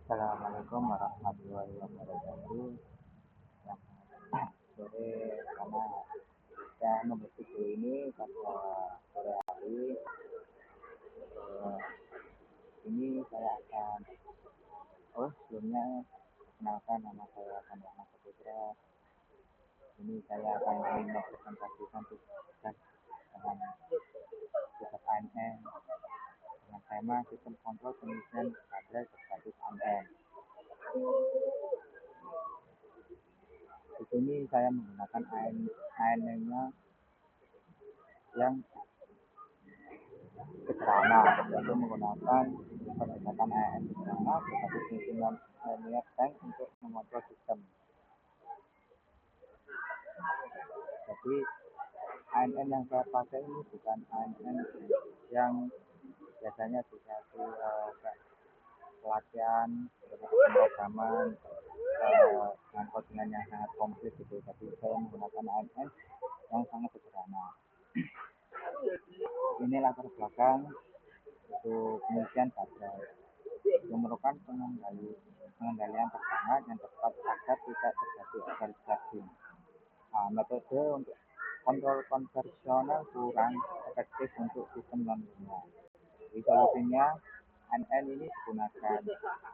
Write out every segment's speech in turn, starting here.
Assalamualaikum warahmatullahi wabarakatuh. Selamat sore, karena saya membuat video ini pada sore hari. Eh, ini saya akan, sebelumnya kenalkan, nama saya Kandana Saputra. Ini saya akan ingin mempresentasikan tugas dengan tugas ANN dengan tema sistem kontrol pengisian baterai berbasis ANN. Di sini saya menggunakan ANN-nya yang sederhana, yaitu menggunakan pendekatan ANN sederhana sebagai fungsi linear tank untuk mengontrol sistem. Jadi ANN yang saya pakai ini bukan ANN yang biasanya dikasih pelatihan, pemrograman dengan codingan yang sangat komplit gitu. Jadi saya menggunakan ANN yang sangat sederhana. Ini latar belakang untuk pengisian baterai. Memerlukan pengendalian tekanan yang tepat agar tidak terjadi overcharging. Metode untuk kontrol konvensional kurang efektif untuk sistem non-linear. Jadi solusinya ANN ini digunakan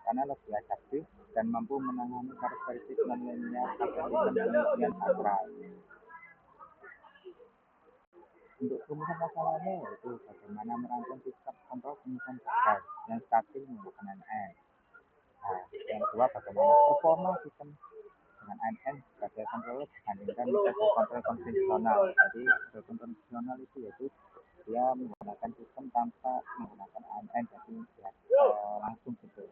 karena lebih efektif dan mampu menangani karakteristik non-linear pada sistem pengisian baterai. Untuk rumusan masalahnya yaitu bagaimana merancang sistem kontrol pengisian baterai yang stabil menggunakan ANN. Yang kedua, bagaimana performa sistem dengan ANN sebagai controller dibandingkan metode kontrol konvensional. Jadi metode konvensional itu yaitu dia menggunakan sistem tanpa menggunakan ANN, jadi langsung gitu.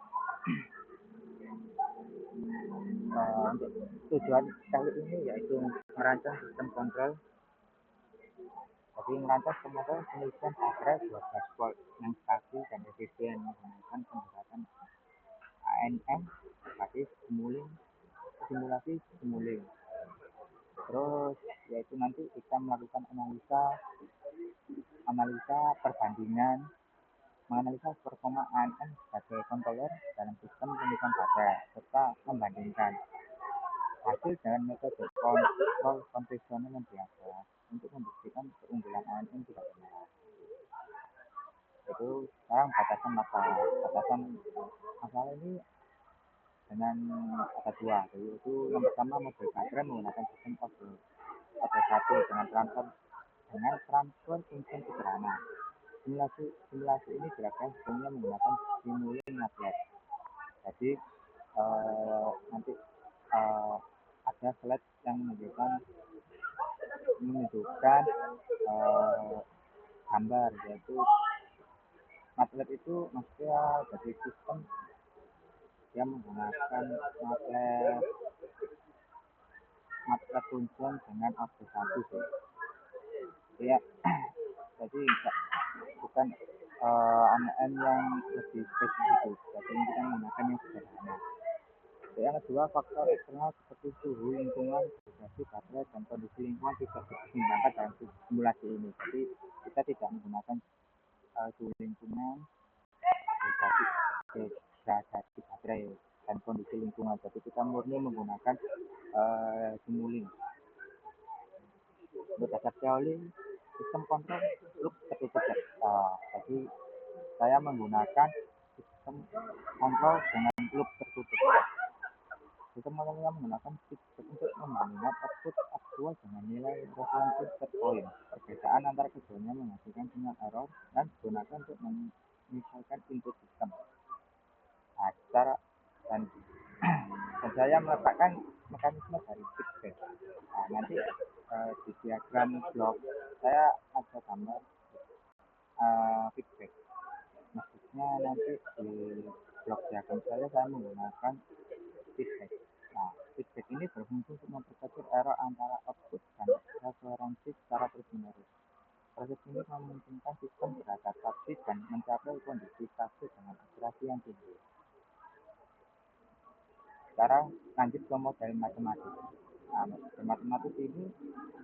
Untuk tujuan kali ini yaitu merancang sistem kontrol. Jadi merancang kontrol pengisian baterai 12 volt yang stabil dan efisien menggunakan pendekatan ANN sebagai simulasi simuling. Terus yaitu nanti kita melakukan analisa perbandingan, menganalisa performa ANN sebagai controller dalam sistem pengisian baterai serta membandingkan hasil dengan metode kontrol konvensional yang biasa untuk membuktikan keunggulan ANN tidak benar. Itu sekarang batasan masalah ini dengan ada dua, yaitu yang pertama model baterai menggunakan sistem kode 1 dengan transfer function sederhana. Simulasi ini dilakukan sebelumnya menggunakan simulink MATLAB. Jadi nanti ada slide yang menunjukkan gambar, yaitu MATLAB itu maksudnya jadi sistem yang menggunakan MATLAB function dengan objek 1 sih. Ya, jadi bukan ANN yang lebih spesifik, jadi kita menggunakan yang sederhana. Yang kedua, faktor eksternal seperti suhu lingkungan, vibrasi baterai, dan kondisi lingkungan tidak dipertimbangkan dalam simulasi ini. Jadi kita tidak menggunakan suhu lingkungan, vibrasi baterai, dan kondisi lingkungan. Jadi kita murni menggunakan simuling. Untuk dasar teori sistem kontrol loop tertutup. Jadi saya menggunakan sistem kontrol dengan loop tertutup. Sistem kontrol menggunakan feedback untuk membandingkan output aktual dengan nilai referensi set point. Perbedaan antara keduanya menghasilkan sinyal error dan digunakan untuk menyesuaikan input sistem. Dan saya meletakkan mekanisme dari feedback. Nanti di diagram blok saya ada gambar feedback. Maksudnya nanti di blok diagram saya menggunakan feedback. Feedback ini berfungsi untuk memperkecil error antara output dan referensi secara terus-menerus. Proses ini memungkinkan sistem beradaptasi dan mencapai kondisi stabil dengan akurasi yang tinggi. Sekarang lanjut ke model matematis. Model matematis ini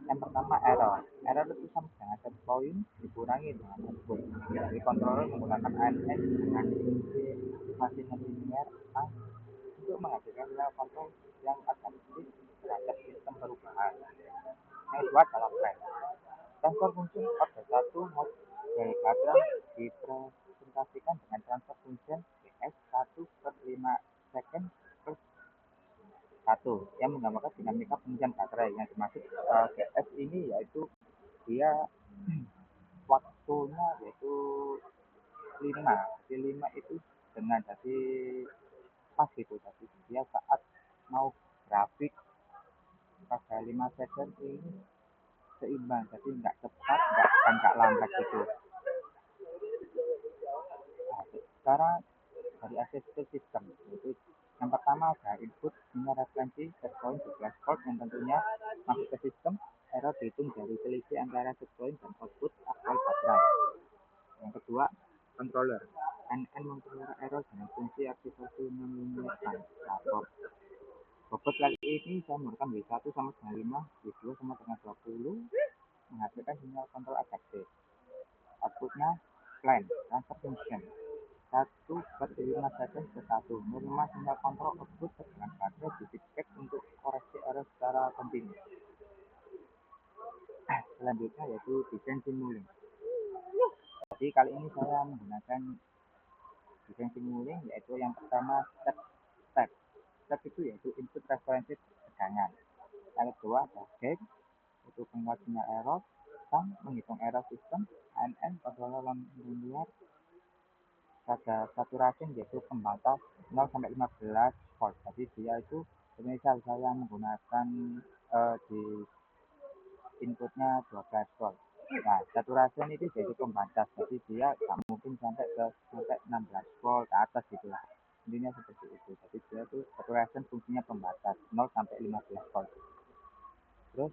yang pertama error. Error itu sama dengan set point dikurangi dengan output. Jadi controller menggunakan ANN dengan fungsi masing-masingnya nonlinear A untuk menghasilkan nilai kontrol yang adaptif terhadap sistem perubahan. Yang kedua adalah flash. Transfer function pada satu model baterai dipresentasikan dengan transfer function Gs 1/5 second per 1 yang menggambarkan dinamika pengisian baterai. Yang dimaksud Gs ini yaitu dia waktunya yaitu 5. Jadi 5 itu dengan jadi pas gitu. Jadi dia saat mau grafik pada 5 second ini seimbang, jadi nggak cepat dan nggak lambat gitu. Nah, sekarang dari arsitektur sistem itu yang pertama ada input sinyal referensi set point di flash port yang tentunya masuk ke sistem. Error dihitung dari selisih antara set point dan output aktual baterai. Yang kedua controller NN memperoleh error dengan fungsi aktivasi non-linear time. Bobot lagi ini saya menggunakan W1 sama dengan 5, W2 sama dengan 20, menghasilkan sinyal kontrol adaptif. Outputnya plan transfer function 1/5 second ke 1 menerima sinyal kontrol output dengan baterai di feedback untuk koreksi error secara kontinu. Selanjutnya yaitu desain simulink. Jadi kali ini saya menggunakan desain simulink yaitu yang pertama step itu yaitu input referensi tegangan. Yang kedua ada gate itu penguat sinyal error, sang menghitung error sistem, ANN controller non-linear, pada saturation yaitu pembatas 0 sampai 15 volt. Jadi dia itu misal saya menggunakan di inputnya 12 volt. Nah, saturation itu jadi pembatas, jadi dia tak mungkin sampai 16 volt ke atas gitulah. Intinya seperti itu. Jadi dia itu saturation fungsinya pembatas 0 sampai 15 volt. Terus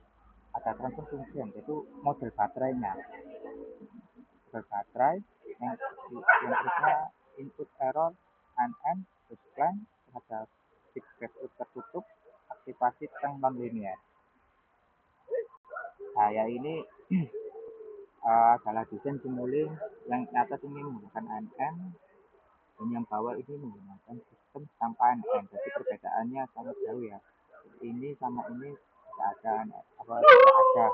ada transfer function yaitu model baterainya. Model baterai yang terusnya input error NN terus plan ada feedback loop tertutup aktivasi tank non-linear. Saya ini adalah desain simulink yang atas ini menggunakan NN dan yang bawah ini menggunakan sistem tanpa NN. Jadi perbedaannya sangat jauh ya. Ini sama ini tidak ada tidak ada.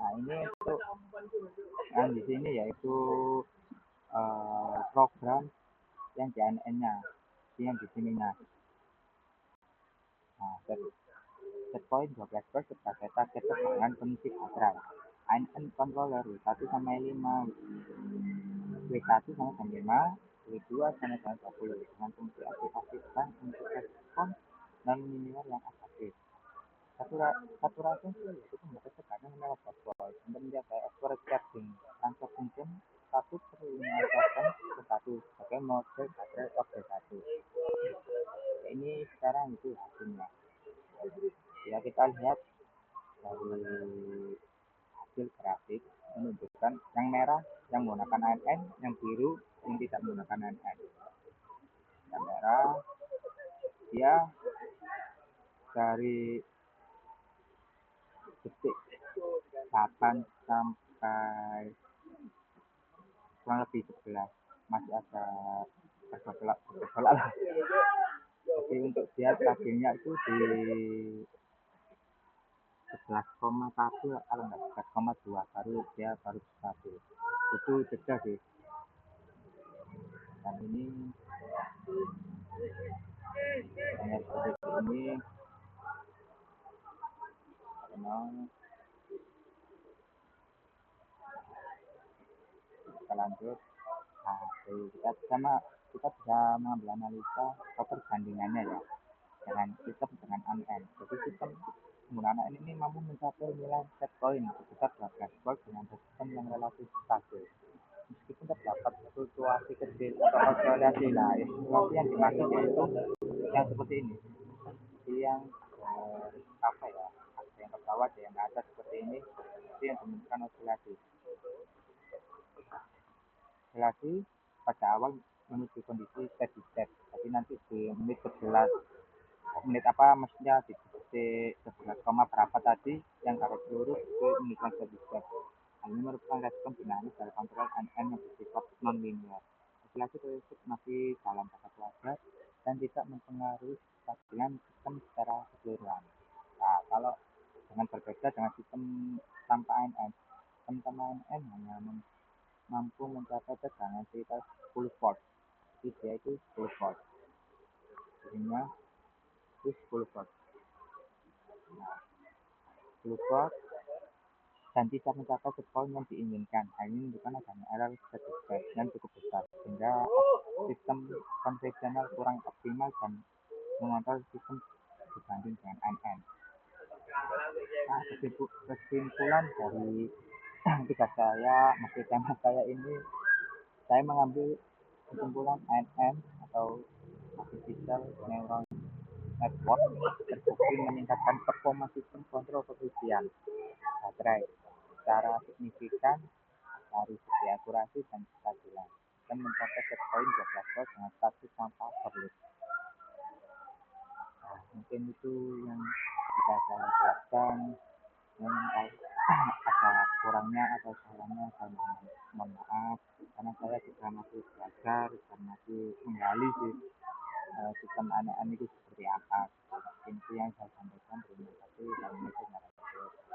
Nah ini untuk yang di sini yaitu program yang di ANN-nya, yang di sininya. Nah, set point 12 volt sebagai target tegangan pengisi baterai. ANN controller W1 sama 5, W1 sama dengan 5, W2 sama dengan 20 dengan fungsi aktivasi ban untuk respon non-linear yang aktif. Saturasi yaitu pembatas tekanan 15 volt untuk menjaga ekspor charging transfer function 1/5 second ke 1 sebagai model baterai order 1. Ini sekarang itu hasilnya. Ya kita lihat dari hasil grafik menunjukkan yang merah yang menggunakan ANN, yang biru yang tidak menggunakan ANN. Yang merah dia dari detik 8 sampai kurang lebih 11 masih ada bergolak lah. Jadi untuk dia stabilnya itu di 11,1 kalau nggak 11,2 baru stabil. Itu jeda sih. Dan ini hanya seperti ini. Kita lanjut. Nah, kita bisa mengambil analisa perbandingannya ya dengan sistem dengan ANN. Jadi sistem penggunaan ANN ini mampu mencapai nilai set point sebesar 12 volt dengan sistem yang relatif stabil. Meskipun terdapat fluktuasi kecil atau oscilasi, nah fluktuasi yang dimaksud yaitu yang seperti ini. Jadi yang apa ya? Ada yang ke bawah, ada yang ke atas seperti ini. Itu yang menunjukkan oscilasi. Oscilasi pada awal menuju kondisi steady state. Tapi nanti di menit 11 menit apa maksudnya di detik 11, berapa tadi yang garis lurus itu menunjukkan steady state. Hal ini merupakan respon dinamis dari kontrol NN yang bersifat non-linear. Oscilasi tersebut masih dalam batas wajar dan tidak mempengaruhi kestabilan sistem secara keseluruhan. Nah, kalau dengan berbeda dengan sistem tanpa ANN, sistem tanpa ANN hanya mampu mencapai tegangan sekitar 10 volt. Jadi dia itu 10 volt. Jadinya itu 10 volt. Nah, 10 volt dan tidak mencapai setpoint yang diinginkan. Hal ini menunjukkan adanya error sedikit yang cukup besar, sehingga sistem konvensional kurang optimal dan mengontrol sistem dibanding dengan NN. Nah, kesimpulan dari tugas saya, maksud saya ini, saya mengambil kesimpulan NN atau Artificial Neural Network terbukti meningkatkan performa sistem kontrol kefusian baterai secara signifikan dari segi akurasi dan kestabilan dan mencapai set point 12 volt dengan status tanpa overload. Nah, mungkin itu yang bisa saya jelaskan. Dan ada kurangnya atau salahnya saya mohon maaf karena saya juga masih belajar dan masih menggali sih sistem aneh-aneh itu seperti apa. Mungkin itu yang saya sampaikan. Terima kasih. Assalamualaikum warahmatullahi wabarakatuh.